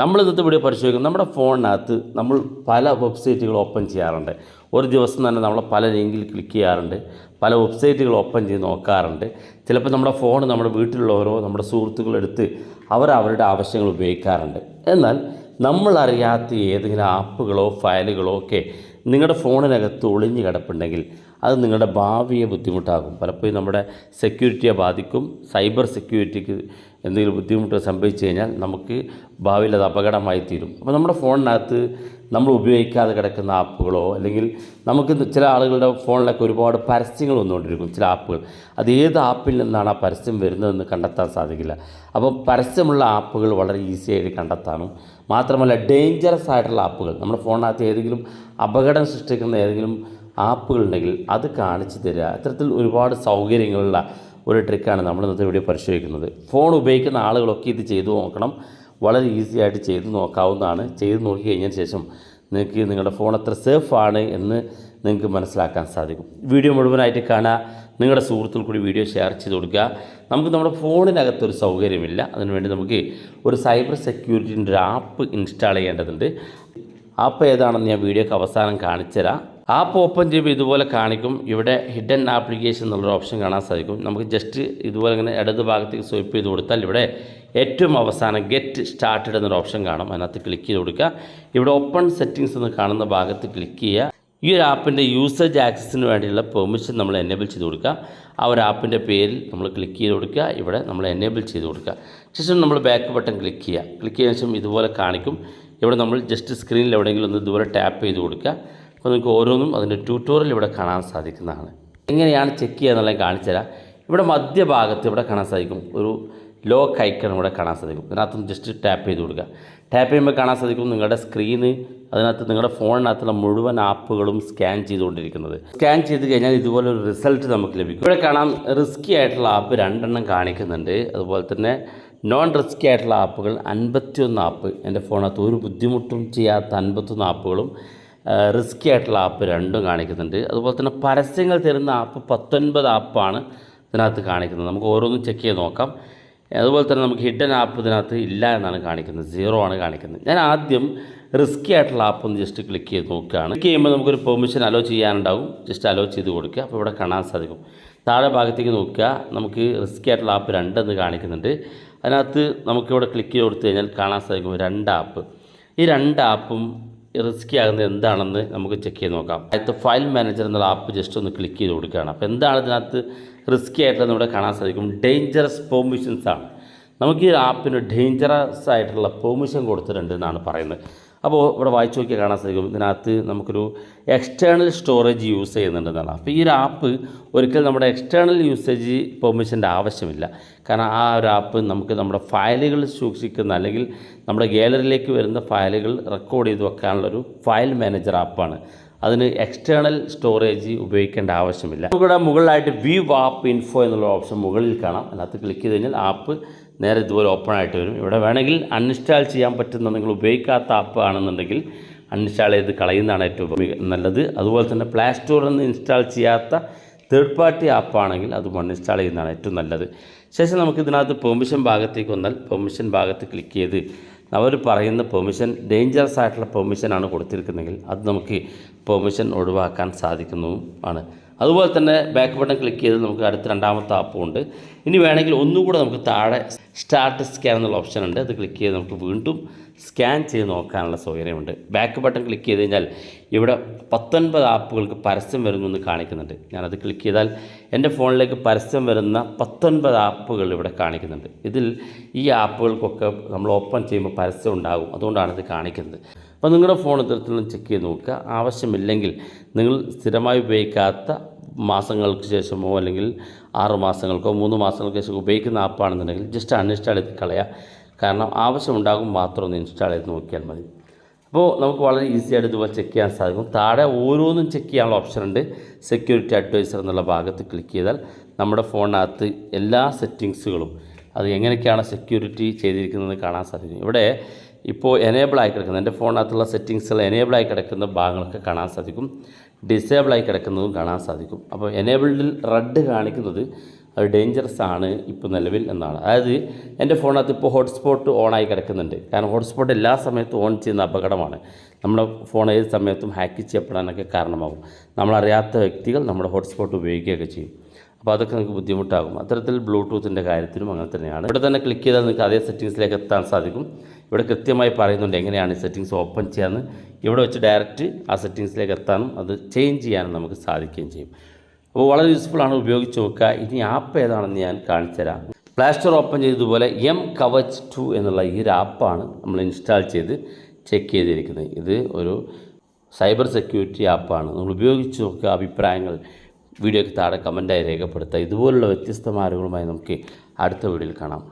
നമ്മൾ ഇന്നത്തെ വീഡിയോ പരിശോധിക്കും. നമ്മുടെ ഫോണിനകത്ത് നമ്മൾ പല വെബ്സൈറ്റുകൾ ഓപ്പൺ ചെയ്യാറുണ്ട്. ഒരു ദിവസം തന്നെ നമ്മൾ പല ലിങ്കിൽ ക്ലിക്ക് ചെയ്യാറുണ്ട്, പല വെബ്സൈറ്റുകൾ ഓപ്പൺ ചെയ്ത് നോക്കാറുണ്ട്. ചിലപ്പോൾ നമ്മുടെ ഫോൺ നമ്മുടെ വീട്ടിലുള്ളവരോ നമ്മുടെ സുഹൃത്തുക്കളെടുത്ത് അവരുടെ ആവശ്യങ്ങൾ ഉപയോഗിക്കാറുണ്ട്. എന്നാൽ നമ്മളറിയാത്ത ഏതെങ്കിലും ആപ്പുകളോ ഫയലുകളോ ഒക്കെ നിങ്ങളുടെ ഫോണിനകത്ത് ഒളിഞ്ഞു കിടപ്പുണ്ടെങ്കിൽ അത് നിങ്ങളുടെ ഭാവിയെ ബുദ്ധിമുട്ടാകും. പലപ്പോഴും നമ്മുടെ സെക്യൂരിറ്റിയെ ബാധിക്കും. സൈബർ സെക്യൂരിറ്റിക്ക് എന്തെങ്കിലും ബുദ്ധിമുട്ട് സംഭവിച്ചു കഴിഞ്ഞാൽ നമുക്ക് ഭാവിയിൽ അത് അപകടമായി തീരും. അപ്പോൾ നമ്മുടെ ഫോണിനകത്ത് നമ്മൾ ഉപയോഗിക്കാതെ കിടക്കുന്ന ആപ്പുകളോ അല്ലെങ്കിൽ നമുക്ക് ചില ആളുകളുടെ ഫോണിലൊക്കെ ഒരുപാട് പരസ്യങ്ങൾ വന്നുകൊണ്ടിരിക്കും. ചില ആപ്പുകൾ അത് ഏത് ആപ്പിൽ നിന്നാണ് ആ പരസ്യം വരുന്നതെന്ന് കണ്ടെത്താൻ സാധിക്കില്ല. അപ്പോൾ പരസ്യമുള്ള ആപ്പുകൾ വളരെ ഈസിയായിട്ട് കണ്ടെത്താനും മാത്രമല്ല ഡേഞ്ചറസ് ആയിട്ടുള്ള ആപ്പുകൾ നമ്മുടെ ഫോണിനകത്ത് ഏതെങ്കിലും അപകടം സൃഷ്ടിക്കുന്ന ഏതെങ്കിലും ആപ്പുകളുണ്ടെങ്കിൽ അത് കാണിച്ചു തരിക. അത്തരത്തിൽ ഒരുപാട് സൗകര്യങ്ങളുള്ള ഒരു ട്രിക്കാണ് നമ്മൾ ഇന്നത്തെ വീഡിയോ പരിശോധിക്കുന്നത്. ഫോൺ ഉപയോഗിക്കുന്ന ആളുകളൊക്കെ ഇത് ചെയ്തു നോക്കണം. വളരെ ഈസി ആയിട്ട് ചെയ്തു നോക്കാവുന്നതാണ്. ചെയ്ത് നോക്കി കഴിഞ്ഞതിന് ശേഷം നിങ്ങൾക്ക് നിങ്ങളുടെ ഫോൺ എത്ര സേഫാണ് എന്ന് നിങ്ങൾക്ക് മനസ്സിലാക്കാൻ സാധിക്കും. വീഡിയോ മുഴുവനായിട്ട് കാണുക. നിങ്ങളുടെ സുഹൃത്തുക്കൾ കൂടി വീഡിയോ ഷെയർ ചെയ്ത് കൊടുക്കുക. നമുക്ക് നമ്മുടെ ഫോണിനകത്തൊരു സൗകര്യമില്ല. അതിനുവേണ്ടി നമുക്ക് ഒരു സൈബർ സെക്യൂരിറ്റിൻ്റെ ഒരു ആപ്പ് ഇൻസ്റ്റാൾ ചെയ്യേണ്ടതുണ്ട്. ആപ്പ് ഏതാണെന്ന് ഞാൻ വീഡിയോക്ക് അവസാനം കാണിച്ചു തരാം. ആപ്പ് ഓപ്പൺ ചെയ്യുമ്പോൾ ഇതുപോലെ കാണിക്കും. ഇവിടെ ഹിഡൻ ആപ്ലിക്കേഷൻ എന്നുള്ളൊരു ഓപ്ഷൻ കാണാൻ സാധിക്കും. നമുക്ക് ജസ്റ്റ് ഇതുപോലെ ഇങ്ങനെ ഇടത് ഭാഗത്തേക്ക് സ്വൈപ്പ് ചെയ്ത് കൊടുത്താൽ ഇവിടെ ഏറ്റവും അവസാനം ഗെറ്റ് സ്റ്റാർട്ടഡ് എന്നൊരു ഓപ്ഷൻ കാണും. അതിനകത്ത് ക്ലിക്ക് ചെയ്ത് കൊടുക്കുക. ഇവിടെ ഓപ്പൺ സെറ്റിങ്സ് എന്ന് കാണുന്ന ഭാഗത്ത് ക്ലിക്ക് ചെയ്യുക. ഈ ഒരു ആപ്പിൻ്റെ യൂസേജ് ആക്സസിന് വേണ്ടിയുള്ള പെർമിഷൻ നമ്മൾ എനേബിൾ ചെയ്ത് കൊടുക്കുക. ആ ഒരു ആപ്പിൻ്റെ പേരിൽ നമ്മൾ ക്ലിക്ക് ചെയ്ത് കൊടുക്കുക. ഇവിടെ നമ്മൾ എനേബിൾ ചെയ്ത് കൊടുക്കുക. ശേഷം നമ്മൾ ബാക്ക് ബട്ടൺ ക്ലിക്ക് ചെയ്യുക. ക്ലിക്ക് ചെയ്തതിനു ശേഷം ഇതുപോലെ കാണിക്കും. ഇവിടെ നമ്മൾ ജസ്റ്റ് സ്ക്രീനിൽ എവിടെയെങ്കിലും ഒന്ന് ഇതുപോലെ ടാപ്പ് ചെയ്ത് കൊടുക്കുക. അപ്പോൾ നിങ്ങൾക്ക് ഓരോന്നും അതിൻ്റെ ട്യൂട്ടോറിയൽ ഇവിടെ കാണാൻ സാധിക്കുന്നതാണ്. എങ്ങനെയാണ് ചെക്ക് ചെയ്യുക എന്നുള്ളത് കാണിച്ചു തരാം. ഇവിടെ മധ്യഭാഗത്ത് ഇവിടെ കാണാൻ സാധിക്കും ഒരു ലോക്ക് ഐക്കൺ ഇവിടെ കാണാൻ സാധിക്കും. ഇതിനകത്ത് ജസ്റ്റ് ടാപ്പ് ചെയ്ത് കൊടുക്കുക. ടാപ്പ് ചെയ്യുമ്പോൾ കാണാൻ സാധിക്കും നിങ്ങളുടെ സ്ക്രീന് അതിനകത്ത് നിങ്ങളുടെ ഫോണിനകത്തുള്ള മുഴുവൻ ആപ്പുകളും സ്കാൻ ചെയ്തുകൊണ്ടിരിക്കുന്നത്. സ്കാൻ ചെയ്ത് കഴിഞ്ഞാൽ ഇതുപോലെ ഒരു റിസൾട്ട് നമുക്ക് ലഭിക്കും. ഇവിടെ കാണാം റിസ്കി ആയിട്ടുള്ള ആപ്പ് 2 എണ്ണം കാണിക്കുന്നുണ്ട്. അതുപോലെ തന്നെ നോൺ റിസ്കി ആയിട്ടുള്ള ആപ്പുകൾ 51 ആപ്പ്. എൻ്റെ ഫോണിനകത്ത് ഒരു ബുദ്ധിമുട്ടും ചെയ്യാത്ത 51 ആപ്പുകളും റിസ്കി ആയിട്ടുള്ള ആപ്പ് 2 കാണിക്കുന്നുണ്ട്. അതുപോലെ തന്നെ പരസ്യങ്ങൾ തരുന്ന ആപ്പ് 19 ആപ്പാണ് ഇതിനകത്ത് കാണിക്കുന്നത്. നമുക്ക് ഓരോന്നും ചെക്ക് ചെയ്ത് നോക്കാം. അതുപോലെ തന്നെ നമുക്ക് ഹിഡൻ ആപ്പ് ഇതിനകത്ത് ഇല്ല എന്നാണ് കാണിക്കുന്നത്, 0 ആണ് കാണിക്കുന്നത്. ഞാൻ ആദ്യം റിസ്കി ആയിട്ടുള്ള ആപ്പ് ഒന്ന് ജസ്റ്റ് ക്ലിക്ക് ചെയ്ത് നോക്കുകയാണ്. ക്ലിക്ക് ചെയ്യുമ്പോൾ നമുക്കൊരു പെർമിഷൻ അലോ ചെയ്യാനുണ്ടാവും. ജസ്റ്റ് അലോ ചെയ്ത് കൊടുക്കുക. അപ്പോൾ ഇവിടെ കാണാൻ സാധിക്കും. താഴെ ഭാഗത്തേക്ക് നോക്കുക. നമുക്ക് റിസ്കി ആയിട്ടുള്ള ആപ്പ് 2 എന്ന് കാണിക്കുന്നുണ്ട്. അതിനകത്ത് നമുക്കിവിടെ ക്ലിക്ക് ചെയ്ത് കൊടുത്തു കഴിഞ്ഞാൽ കാണാൻ സാധിക്കും 2 ആപ്പ്. ഈ 2 ആപ്പും റിസ്കി ആകുന്നത് എന്താണെന്ന് നമുക്ക് ചെക്ക് ചെയ്ത് നോക്കാം. അതിനകത്ത് ഫയൽ മാനേജർ എന്നുള്ള ആപ്പ് ജസ്റ്റ് ഒന്ന് ക്ലിക്ക് ചെയ്ത് കൊടുക്കുകയാണ്. അപ്പോൾ എന്താണ് ഇതിനകത്ത് റിസ്കി ആയിട്ടുള്ളത് ഇവിടെ കാണാൻ സാധിക്കും. ഡേഞ്ചറസ് പെർമിഷൻസ് ആണ്. നമുക്ക് ഈ ആപ്പിന് ഡേഞ്ചറസ് ആയിട്ടുള്ള പെർമിഷൻ കൊടുത്തിട്ടുണ്ട് എന്നാണ് പറയുന്നത്. അപ്പോൾ ഇവിടെ വായിച്ച് നോക്കിയാൽ കാണാൻ സാധിക്കും ഇതിനകത്ത് നമുക്കൊരു എക്സ്റ്റേണൽ സ്റ്റോറേജ് യൂസ് ചെയ്യുന്നുണ്ടെന്നാണ്. അപ്പോൾ ഈ ഒരു ആപ്പ് ഒരിക്കലും നമ്മുടെ എക്സ്റ്റേണൽ യൂസേജ് പെർമിഷൻ്റെ ആവശ്യമില്ല. കാരണം ആ ഒരു ആപ്പ് നമുക്ക് നമ്മുടെ ഫയലുകൾ സൂക്ഷിക്കുന്ന അല്ലെങ്കിൽ നമ്മുടെ ഗാലറിയിലേക്ക് വരുന്ന ഫയലുകൾ റെക്കോർഡ് ചെയ്ത് വെക്കാനുള്ളൊരു ഫയൽ മാനേജർ ആപ്പാണ്. അതിന് എക്സ്റ്റേണൽ സ്റ്റോറേജ് ഉപയോഗിക്കേണ്ട ആവശ്യമില്ല. നമുക്കിവിടെ മുകളിലായിട്ട് വ്യൂ ആപ്പ് ഇൻഫോ എന്നുള്ള ഓപ്ഷൻ മുകളിൽ കാണാം. അതിനകത്ത് ക്ലിക്ക് ചെയ്ത് കഴിഞ്ഞാൽ ആപ്പ് നേരെ ഇതുപോലെ ഓപ്പൺ ആയിട്ട് വരും. ഇവിടെ വേണമെങ്കിൽ അൺഇൻസ്റ്റാൾ ചെയ്യാൻ പറ്റുന്ന നിങ്ങൾ ഉപയോഗിക്കാത്ത ആപ്പ് ആണെന്നുണ്ടെങ്കിൽ അൺഇൻസ്റ്റാൾ ചെയ്ത് കളയുന്നതാണ് ഏറ്റവും നല്ലത്. അതുപോലെ തന്നെ പ്ലേ സ്റ്റോറിൽ നിന്ന് ഇൻസ്റ്റാൾ ചെയ്യാത്ത തേർഡ് പാർട്ടി ആപ്പാണെങ്കിൽ അത് അൺഇൻസ്റ്റാൾ ചെയ്യുന്നതാണ് ഏറ്റവും നല്ലത്. ശേഷം നമുക്ക് ഇതിനകത്ത് പെർമിഷൻ ഭാഗത്തേക്ക് വന്നാൽ പെർമിഷൻ ഭാഗത്ത് ക്ലിക്ക് ചെയ്ത് അവർ പറയുന്ന പെർമിഷൻ ഡേഞ്ചറസ് ആയിട്ടുള്ള പെർമിഷനാണ് കൊടുത്തിരിക്കുന്നതെങ്കിൽ അത് നമുക്ക് പെർമിഷൻ ഒഴിവാക്കാൻ സാധിക്കുന്നതുമാണ്. അതുപോലെ തന്നെ ബാക്ക് ബട്ടൺ ക്ലിക്ക് ചെയ്ത് നമുക്ക് അടുത്ത 2ാമത്തെ ആപ്പും ഉണ്ട്. ഇനി വേണമെങ്കിൽ ഒന്നുകൂടെ നമുക്ക് താഴെ സ്റ്റാർട്ട് സ്കാൻ എന്നുള്ള ഓപ്ഷൻ ഉണ്ട്. അത് ക്ലിക്ക് ചെയ്ത് നമുക്ക് വീണ്ടും സ്കാൻ ചെയ്ത് നോക്കാനുള്ള സൗകര്യമുണ്ട്. ബാക്ക് ബട്ടൺ ക്ലിക്ക് ചെയ്ത് കഴിഞ്ഞാൽ ഇവിടെ 19 ആപ്പുകൾക്ക് പരസ്യം വരുമെന്ന് കാണിക്കുന്നുണ്ട്. ഞാനത് ക്ലിക്ക് ചെയ്താൽ എൻ്റെ ഫോണിലേക്ക് പരസ്യം വരുന്ന 19 ആപ്പുകൾ ഇവിടെ കാണിക്കുന്നുണ്ട്. ഇതിൽ ഈ ആപ്പുകൾക്കൊക്കെ നമ്മൾ ഓപ്പൺ ചെയ്യുമ്പോൾ പരസ്യം ഉണ്ടാകും. അതുകൊണ്ടാണ് ഇത് കാണിക്കുന്നത്. അപ്പോൾ നിങ്ങളുടെ ഫോൺ ഇത്തരത്തിലും ചെക്ക് ചെയ്ത് നോക്കുക. ആവശ്യമില്ലെങ്കിൽ നിങ്ങൾ സ്ഥിരമായി ഉപയോഗിക്കാത്ത മാസങ്ങൾക്ക് ശേഷമോ അല്ലെങ്കിൽ 6 മാസങ്ങൾക്കോ 3 മാസങ്ങൾക്ക് ശേഷം ഉപയോഗിക്കുന്ന ആപ്പാണെന്നുണ്ടെങ്കിൽ ജസ്റ്റ് അൺഇൻസ്റ്റാൾ ചെയ്ത് കളയുക. കാരണം ആവശ്യമുണ്ടാകും മാത്രം ഒന്ന് ഇൻസ്റ്റാൾ ചെയ്ത് നോക്കിയാൽ മതി. അപ്പോൾ നമുക്ക് വളരെ ഈസി ആയിട്ട് ഇതുപോലെ ചെക്ക് ചെയ്യാൻ സാധിക്കും. താഴെ ഓരോന്നും ചെക്ക് ചെയ്യാനുള്ള ഓപ്ഷൻ ഉണ്ട്. സെക്യൂരിറ്റി അഡ്വൈസർ എന്നുള്ള ഭാഗത്ത് ക്ലിക്ക് ചെയ്താൽ നമ്മുടെ ഫോണിനകത്ത് എല്ലാ സെറ്റിങ്സുകളും അത് എങ്ങനെയൊക്കെയാണ് സെക്യൂരിറ്റി ചെയ്തിരിക്കുന്നത് കാണാൻ സാധിക്കും. ഇവിടെ ഇപ്പോൾ എനേബിളായി കിടക്കുന്ന എൻ്റെ ഫോണിനകത്തുള്ള സെറ്റിങ്സുകൾ എനേബിളായി കിടക്കുന്ന ഭാഗങ്ങളൊക്കെ കാണാൻ സാധിക്കും. ഡിസേബിളായി കിടക്കുന്നതും കാണാൻ സാധിക്കും. അപ്പോൾ എനേബിൾഡിൽ റെഡ് കാണിക്കുന്നത് അത് ഡേഞ്ചറസ് ആണ് ഇപ്പോൾ നിലവിൽ എന്നാണ്. അതായത് എൻ്റെ ഫോണിനകത്ത് ഇപ്പോൾ ഹോട്ട്സ്പോട്ട് ഓണായി കിടക്കുന്നുണ്ട്. കാരണം ഹോട്ട്സ്പോട്ട് എല്ലാ സമയത്തും ഓൺ ചെയ്യുന്ന അപകടമാണ്. നമ്മുടെ ഫോൺ ഏത് സമയത്തും ഹാക്ക് ചെയ്യപ്പെടാനൊക്കെ കാരണമാകും. നമ്മളറിയാത്ത വ്യക്തികൾ നമ്മുടെ ഹോട്ട്സ്പോട്ട് ഉപയോഗിക്കുകയൊക്കെ ചെയ്യും. അപ്പോൾ അതൊക്കെ നമുക്ക് ബുദ്ധിമുട്ടാകും. അത്തരത്തിൽ ബ്ലൂടൂത്തിൻ്റെ കാര്യത്തിലും അങ്ങനെ തന്നെയാണ്. ഇവിടെ തന്നെ ക്ലിക്ക് ചെയ്താൽ നിങ്ങൾക്ക് അതേ സെറ്റിങ്സിലേക്ക് എത്താൻ സാധിക്കും. ഇവിടെ കൃത്യമായി പറയുന്നുണ്ട് എങ്ങനെയാണ് ഈ സെറ്റിങ്സ് ഓപ്പൺ ചെയ്യാമെന്ന്. ഇവിടെ വെച്ച് ഡയറക്റ്റ് ആ സെറ്റിങ്സിലേക്ക് എത്താനും അത് ചേഞ്ച് ചെയ്യാനും നമുക്ക് സാധിക്കുകയും ചെയ്യും. അപ്പോൾ വളരെ യൂസ്ഫുള്ളാണ്, ഉപയോഗിച്ച് നോക്കുക. ഇനി ആപ്പ് ഏതാണെന്ന് ഞാൻ കാണിച്ചു തരാം. പ്ലേ സ്റ്റോർ ഓപ്പൺ ചെയ്തതുപോലെ mKavach 2 എന്നുള്ള ഈ ഒരു ആപ്പാണ് നമ്മൾ ഇൻസ്റ്റാൾ ചെയ്ത് ചെക്ക് ചെയ്തിരിക്കുന്നത്. ഇത് ഒരു സൈബർ സെക്യൂരിറ്റി ആപ്പാണ്. നമ്മൾ ഉപയോഗിച്ച് നോക്കുക. അഭിപ്രായങ്ങൾ വീഡിയോയ്ക്ക് താഴെ കമൻറ്റായി രേഖപ്പെടുത്തുക. ഇതുപോലുള്ള വ്യത്യസ്തമായ അറിവുകളുമായി നമുക്ക് അടുത്ത വീഡിയോയിൽ കാണാം.